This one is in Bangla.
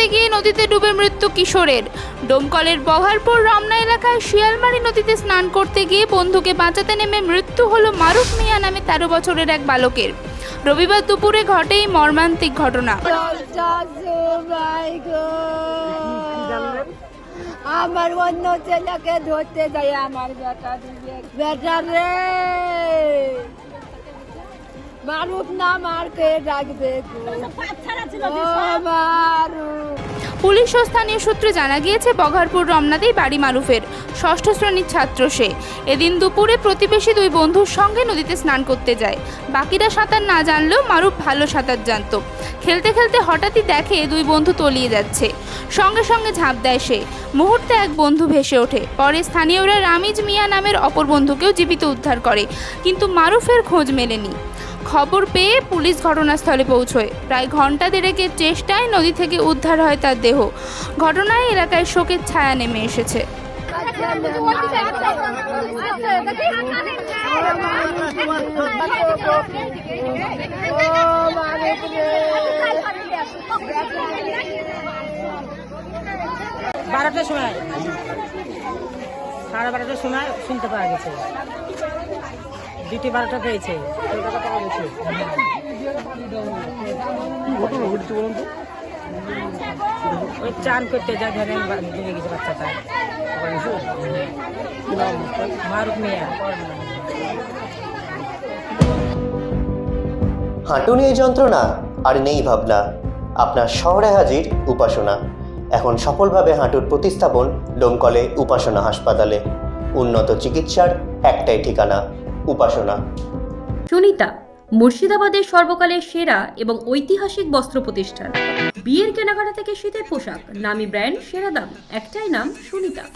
করতে গিয়ে নদীতে ডুবে মৃত্যু কিশোরের। ডোমকলের বঘারপুর রমনা এলাকায় শিয়ালমারি নদীতে স্নান করতে গিয়ে বন্ধুকে বাঁচাতে নেমে মৃত্যু হলো মারুফ মিয়া নামে 13 বছরের এক বালকের। রবিবার দুপুরে ঘটে এই মর্মান্তিক ঘটনা। আমার অন্য ছেলেকে ধরতে যায় আমার বেটা রে মারুফ না মারকে ডাকবে পুলিশ ও স্থানীয় সূত্রে জানা গিয়েছে বঘারপুর রমনাতেই বাড়ি মারুফের। 6ষ্ঠ শ্রেণীর ছাত্র সে। এদিন দুপুরে প্রতিবেশী দুই বন্ধুর সঙ্গে নদীতে স্নান করতে যায়। বাকিরা সাঁতার না জানলেও মারুফ ভালো সাঁতার জানত। খেলতে খেলতে হঠাৎই দেখে দুই বন্ধু তলিয়ে যাচ্ছে। সঙ্গে সঙ্গে ঝাঁপ দেয় সে। মুহূর্তে এক বন্ধু ভেসে ওঠে। পরে স্থানীয়রা রামিজ মিয়া নামের অপর বন্ধুকেও জীবিত উদ্ধার করে, কিন্তু মারুফের খোঁজ মেলেনি। খবর পেয়ে পুলিশ ঘটনাস্থলে পৌঁছয়। প্রায় ঘন্টা দেড়েকের চেষ্টায় নদী থেকে উদ্ধার হয় তার দেহ। ঘটনায় এলাকায় শোকের ছায়া নেমে এসেছে। বারোটার সময় 12:30টার সময় শুনতে পাওয়া গেছে। 12:30 পেয়েছে। ওই চান করতে যা ধরেন ডুবে গেছে বাচ্চাটা। মারুফ মিয়া। হাঁটু নিয়ে যন্ত্রণা আর নেই ভাবনা, আপনার শহরে হাজির উপাসনা। এখন সফলভাবে হাঁটুর প্রতিস্থাপন ডোমকলে উপাসনা হাসপাতালে। উন্নত চিকিৎসার একটাই ঠিকানা, উপাসনা। সুনিতা, মুর্শিদাবাদের সর্বকালের সেরা এবং ঐতিহাসিক বস্ত্র প্রতিষ্ঠান। বিয়ের কেনাকাটা থেকে শীতের পোশাক, নামি ব্র্যান্ড, সেরা দাম, একটাই নাম সুনিতা।